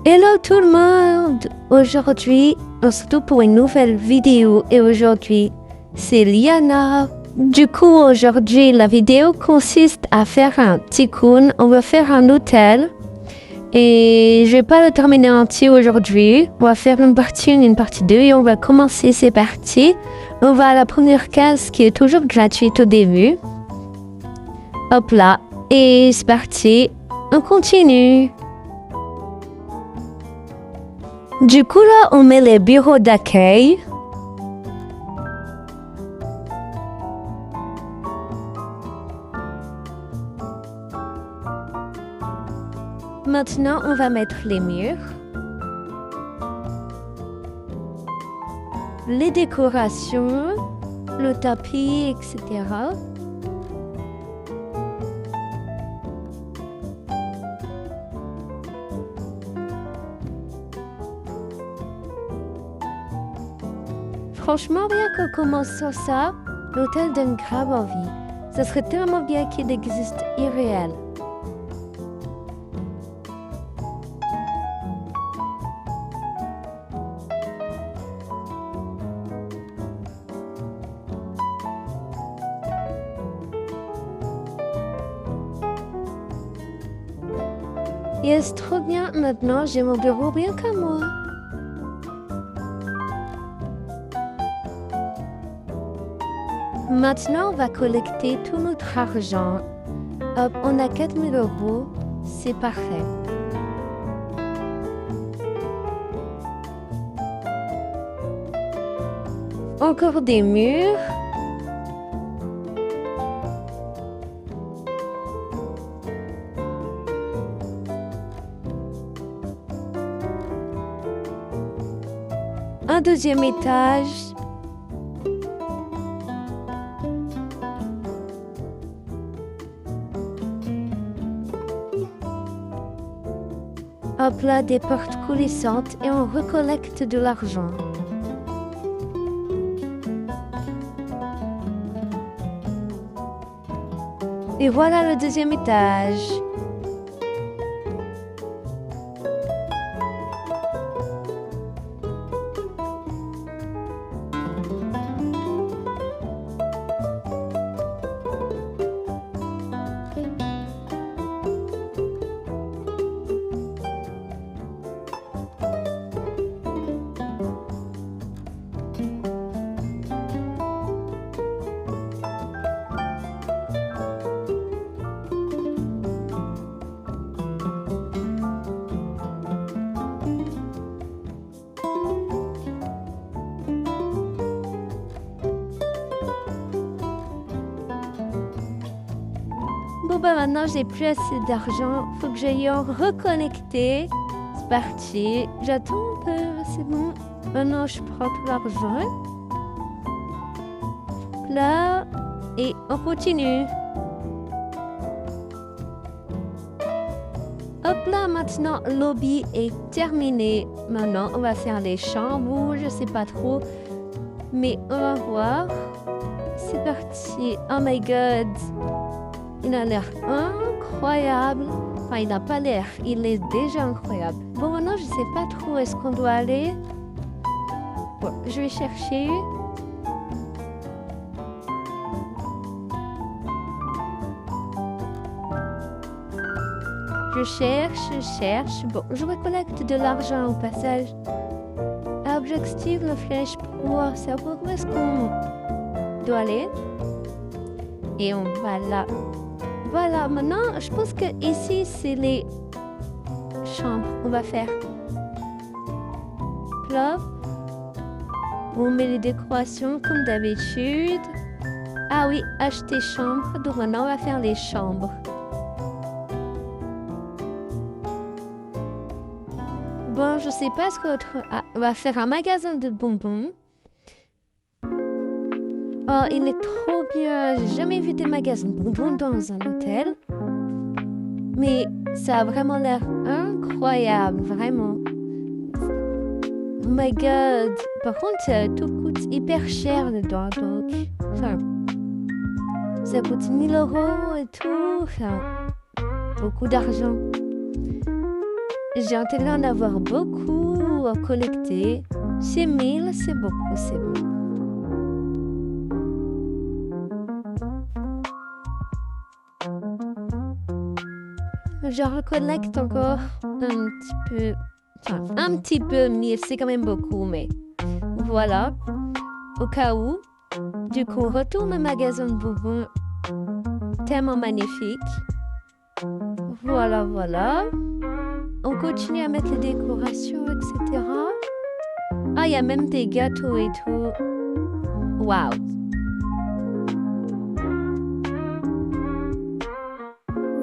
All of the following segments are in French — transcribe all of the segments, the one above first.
Hello tout le monde! Aujourd'hui, on se retrouve pour une nouvelle vidéo et aujourd'hui, c'est Liana. Du coup, aujourd'hui, la vidéo consiste à faire un tikkun. On va faire un hôtel et je vais pas le terminer entier aujourd'hui. On va faire une partie 1 et une partie 2 et on va commencer ces parties. On va à la première case qui est toujours gratuite au début. Hop là, et c'est parti. On continue. Du coup, là, on met les bureaux d'accueil. Maintenant, on va mettre les murs, les décorations, le tapis, etc. Franchement, rien qu'on commence sur ça, l'hôtel donne grave envie. Ça serait tellement bien qu'il existe irréel. Et c'est trop bien, maintenant j'ai mon bureau rien qu'à moi. Maintenant, on va collecter tout notre argent. Hop, on a 4 000 €, c'est parfait. Encore des murs. Un deuxième étage. Hop là, des portes coulissantes et on recollecte de l'argent. Et voilà le deuxième étage. Bon bah maintenant j'ai plus assez d'argent, faut que j'aille en reconnecter. C'est parti, j'attends un peu, c'est bon. Maintenant je prends tout l'argent. Là, et on continue. Hop là, maintenant le lobby est terminé. Maintenant on va faire les chambres ou je sais pas trop. Mais on va voir. C'est parti, oh my god. Il a l'air incroyable. Enfin, il n'a pas l'air, il est déjà incroyable. Bon, maintenant, je sais pas trop où est-ce qu'on doit aller. Bon, je vais chercher. Je cherche. Bon, je recollecte de l'argent au passage. Objectif, le flèche pour voir savoir où est-ce qu'on doit aller. Et on va là. Voilà, maintenant, je pense que ici, c'est les chambres. On va faire plop. On met les décorations comme d'habitude. Ah oui, acheter chambre. Donc maintenant, on va faire les chambres. Bon, je sais pas ce qu'autre... Ah, on va faire un magasin de bonbons. Oh, il est trop bien. J'ai jamais vu des magasins de bonbons dans un hôtel. Mais ça a vraiment l'air incroyable, vraiment. Oh my god. Par contre, tout coûte hyper cher dedans, donc... Enfin, ça coûte 1 000 € et tout. Enfin, beaucoup d'argent. J'ai intégré en avoir beaucoup à collecter. 6 000, c'est beaucoup, c'est bon. Je recollecte encore un petit peu, mais c'est quand même beaucoup, mais voilà, au cas où. Du coup, retourne au magasin de bonbons, tellement magnifique. Voilà, voilà. On continue à mettre les décorations, etc. Ah, il y a même des gâteaux et tout. Waouh!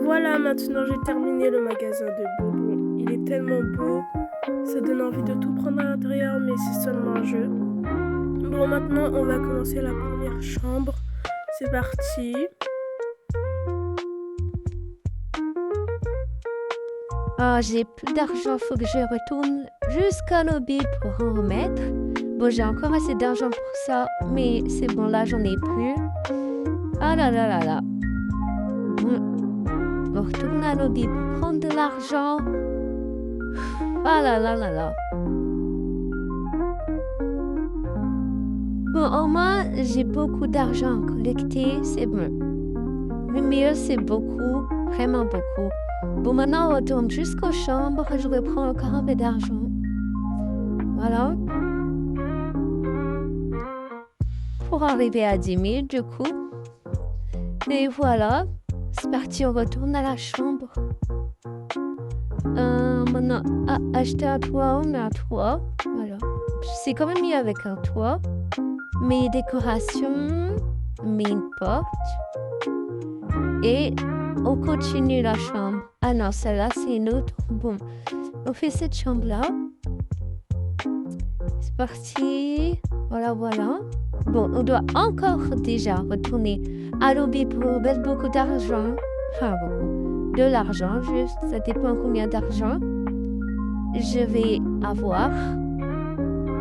Voilà, maintenant j'ai terminé le magasin de bonbons. Il est tellement beau, ça donne envie de tout prendre à l'intérieur, mais c'est seulement un jeu. Bon, maintenant on va commencer la première chambre. C'est parti. Ah, j'ai plus d'argent, faut que je retourne jusqu'à lobby pour en remettre. Bon, j'ai encore assez d'argent pour ça, mais c'est bon, là, j'en ai plus. Ah là là là là. On retourne à lobby pour prendre de l'argent. Ah là là là là. Bon, au moins, j'ai beaucoup d'argent à collecter, c'est bon. Le mieux, c'est beaucoup, vraiment beaucoup. Bon, maintenant, on retourne jusqu'aux chambres. Je reprends encore un peu d'argent. Voilà. Pour arriver à 10 000, du coup. Et voilà. C'est parti, on retourne à la chambre. Maintenant, acheter un toit, on a un toit. Voilà. C'est quand même mieux avec un toit. Mes décorations, mes portes. Et on continue la chambre. Ah non, celle-là, c'est une autre. Bon, on fait cette chambre-là. C'est parti. Voilà, voilà. Bon, on doit encore déjà retourner à lobby pour mettre beaucoup d'argent. Enfin, beaucoup. De l'argent, juste. Ça dépend combien d'argent je vais avoir.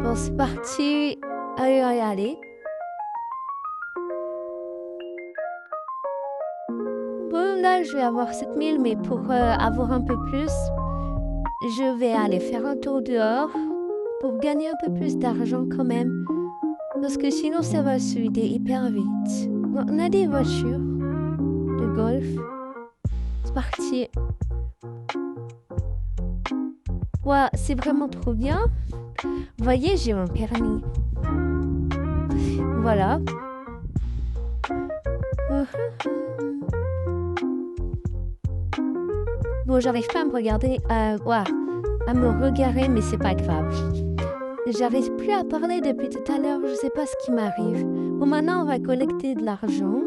Bon, c'est parti. Allez, allez, allez. Bon, là, je vais avoir 7 000, mais pour avoir un peu plus, je vais aller faire un tour dehors pour gagner un peu plus d'argent quand même. Parce que sinon, ça va se vider hyper vite. Bon, on a des voitures de golf. C'est parti. Ouais, c'est vraiment trop bien. Vous voyez, j'ai mon permis. Voilà. Bon, j'arrive pas à me regarder, à me regarder, mais c'est pas grave. J'arrive plus à parler depuis tout à l'heure, je sais pas ce qui m'arrive. Bon, maintenant, on va collecter de l'argent.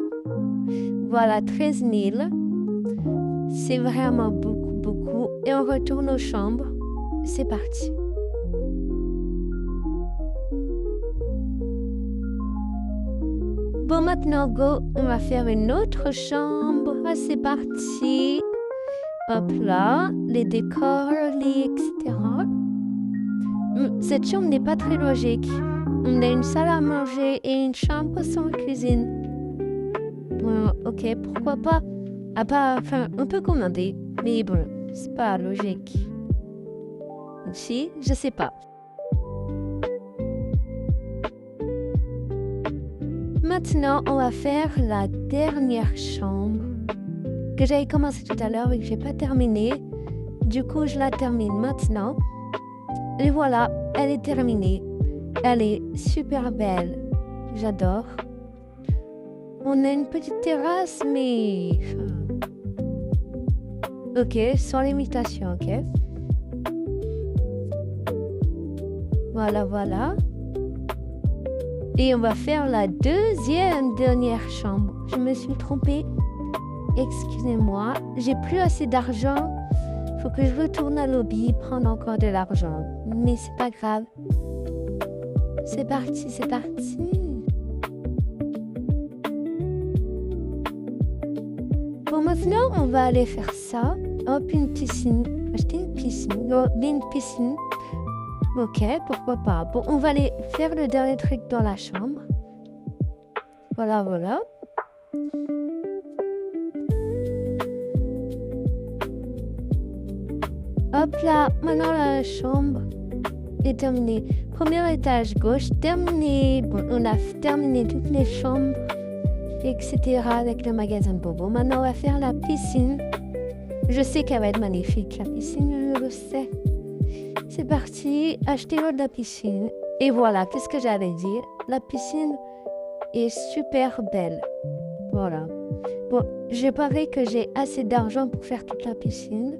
Voilà, 13 000. C'est vraiment beaucoup, beaucoup. Et on retourne aux chambres. C'est parti. Bon, maintenant, go, on va faire une autre chambre. C'est parti. Hop là, les décors, etc. Cette chambre n'est pas très logique. On a une salle à manger et une chambre sans cuisine. Bon, ok, pourquoi pas. On peut commander, mais bon, c'est pas logique. Si, je sais pas. Maintenant, on va faire la dernière chambre que j'avais commencé tout à l'heure et que j'ai pas terminé. Du coup, je la termine maintenant. Et voilà, elle est terminée. Elle est super belle. J'adore. On a une petite terrasse, mais... Ok, sans limitation, ok. Voilà, voilà. Et on va faire la deuxième dernière chambre. Je me suis trompée. Excusez-moi, j'ai plus assez d'argent. Faut que je retourne à lobby prendre encore de l'argent. Mais c'est pas grave. C'est parti, c'est parti. Bon, maintenant, on va aller faire ça. Hop, une piscine. Acheter une piscine. Oh, une piscine. Ok, pourquoi pas. Bon, on va aller faire le dernier truc dans la chambre. Voilà, voilà. Hop là, maintenant la chambre est terminée. Premier étage gauche, terminé. Bon, on a terminé toutes les chambres, etc. avec le magasin de Bobo. Maintenant, on va faire la piscine. Je sais qu'elle va être magnifique, la piscine, je le sais. C'est parti, acheter l'eau de la piscine. Et voilà, qu'est-ce que j'allais dire? La piscine est super belle. Voilà. Bon, j'ai parlé que j'ai assez d'argent pour faire toute la piscine.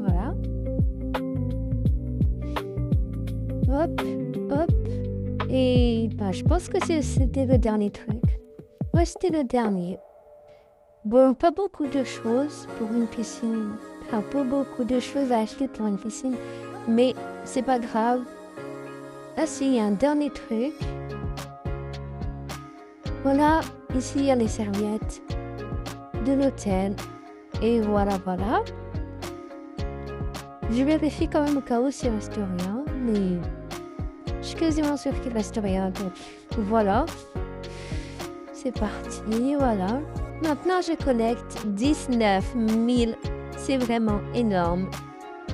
Voilà. Hop, hop. Et bah, je pense que c'était le dernier truc. Ouais, c'était le dernier. Bon, pas beaucoup de choses pour une piscine. Pas beaucoup de choses à acheter pour une piscine. Mais c'est pas grave. Ah si, il y a un dernier truc. Voilà, ici il y a les serviettes de l'hôtel. Et voilà. Je vérifie quand même au cas où s'il reste rien. Mais je suis quasiment sûre qu'il reste rien. Donc voilà. C'est parti, voilà. Maintenant, je collecte 19 000. C'est vraiment énorme.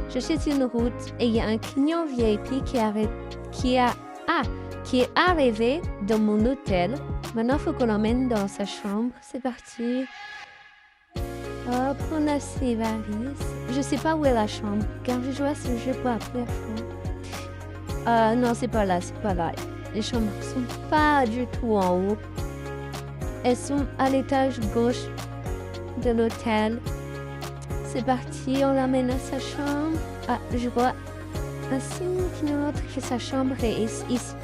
Je suis sur une route et il y a un client VIP qui est arrivé dans mon hôtel. Maintenant, il faut qu'on l'emmène dans sa chambre. C'est parti. Hop, on a ses valises. Je sais pas où est la chambre, car j'ai joué à ce jeu pour la première fois. Non, c'est pas là. Les chambres sont pas du tout en haut. Elles sont à l'étage gauche de l'hôtel. C'est parti, on l'amène à sa chambre. Ah, je vois un signe qui nous montre que sa chambre est ici.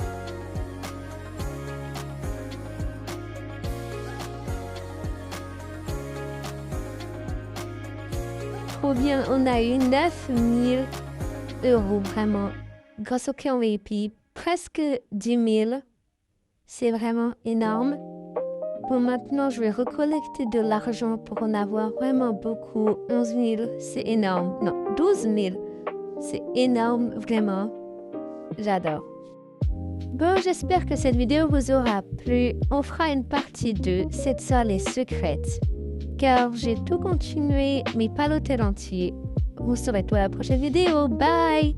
Trop bien, on a eu 9 000 € vraiment. Grâce au client VIP, presque 10 000. C'est vraiment énorme. Bon, maintenant, je vais recollecter de l'argent pour en avoir vraiment beaucoup. 11 000, c'est énorme. Non, 12 000. C'est énorme, vraiment. J'adore. Bon, j'espère que cette vidéo vous aura plu. On fera une partie 2. Cette salle est secrète. Car j'ai tout continué, mais pas l'hôtel entier. Vous saurez tout à la prochaine vidéo. Bye!